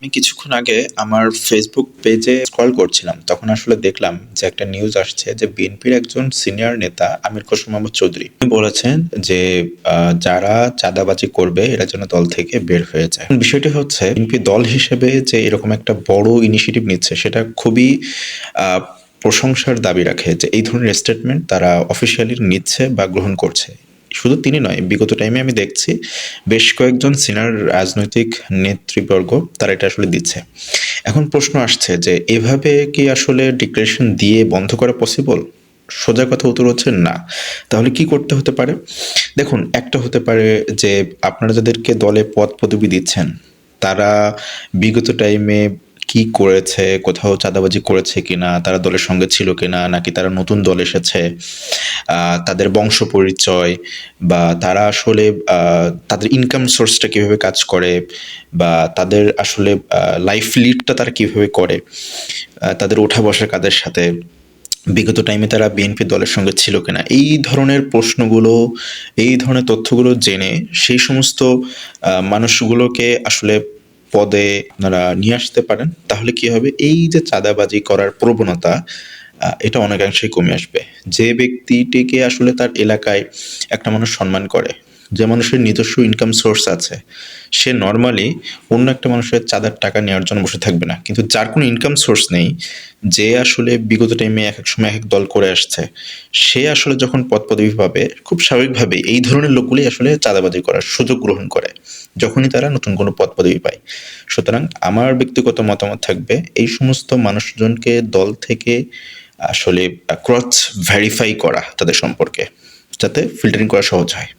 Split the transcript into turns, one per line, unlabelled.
আমি কিছুক্ষণ আগে আমার ফেসবুক পেজে স্ক্রল করছিলাম, তখন আসলে দেখলাম যে একটা নিউজ আসছে যে বিএনপির একজন সিনিয়র নেতা আমির খসরু মাহমুদ চৌধুরী তিনি বলেছেন যে যারা চাঁদাবাজি করবে এরা যেন দল থেকে বের হয়ে যায়। বিষয়টি হচ্ছে বিএনপি দল হিসেবে যে এরকম একটা বড় ইনিশিয়েটিভ নিচ্ছে সেটা খুবই প্রশংসার দাবি রাখে যে এই ধরনের স্টেটমেন্ট তারা অফিসিয়ালি নিচ্ছে বা গ্রহণ করছে। শুধু তিনি নয়, বিগত টাইমে আমি দেখছি বেশ কয়েকজন সিনিয়র রাজনৈতিক নেতৃবর্গ তারা এটা আসলে দিচ্ছে। এখন প্রশ্ন আসছে যে এভাবে কি আসলে ডিক্লারেশন দিয়ে বন্ধ করা পসিবল? সোজা কথা উত্তর হচ্ছে না। তাহলে কি করতে হতে পারে? দেখুন, একটা হতে পারে যে আপনারা যাদেরকে দলে পদ পদবি দিচ্ছেন তারা বিগত টাইমে কি করেছে, কোথাও চাঁদাবাজি করেছে কিনা, তারা দলের সঙ্গে ছিল কিনা, নাকি তারা নতুন দল এসেছে, তাদের বংশ পরিচয় বা তারা আসলে তাদের ইনকাম সোর্সটা কিভাবে কাজ করে বা তাদের আসলে লাইফ লিডটা তারা কিভাবে করে, তাদের ওঠা বসা কাদের সাথে, বিগত টাইমে তারা বিএনপি দলের সঙ্গে ছিল কিনা, এই ধরনের প্রশ্নগুলো, এই ধরনের তথ্যগুলো জেনে সেই সমস্ত মানুষগুলোকে আসলে পদে আপনারা নিয়ে আসতে পারেন। তাহলে কি হবে, এই যে চাঁদাবাজি করার প্রবণতা এটা অনেকাংশেই কমে আসবে। যে ব্যক্তিটিকে আসলে তার এলাকায় একটা মানুষ সম্মান করে, যে মানুষের নিজস্ব ইনকাম সোর্স আছে, সে নর্মালি অন্য একটা মানুষের চাঁদার টাকা নেওয়ার জন্য বসে থাকবে না। কিন্তু যার কোনো ইনকাম সোর্স নেই, যে আসলে বিগত টাইমে এক এক সময় এক এক দল করে আসছে, সে আসলে যখন পদ পদবি পাবে খুব স্বাভাবিকভাবেই এই ধরনের লোকগুলোই আসলে চাঁদাবাজি করার সুযোগ গ্রহণ করে যখনই তারা নতুন কোনো পদ পদবি পায়। সুতরাং আমার ব্যক্তিগত মতামত থাকবে এই সমস্ত মানুষজনকে দল থেকে আসলে ক্রস ভেরিফাই করা তাদের সম্পর্কে, যাতে ফিল্টারিং করা সহজ হয়।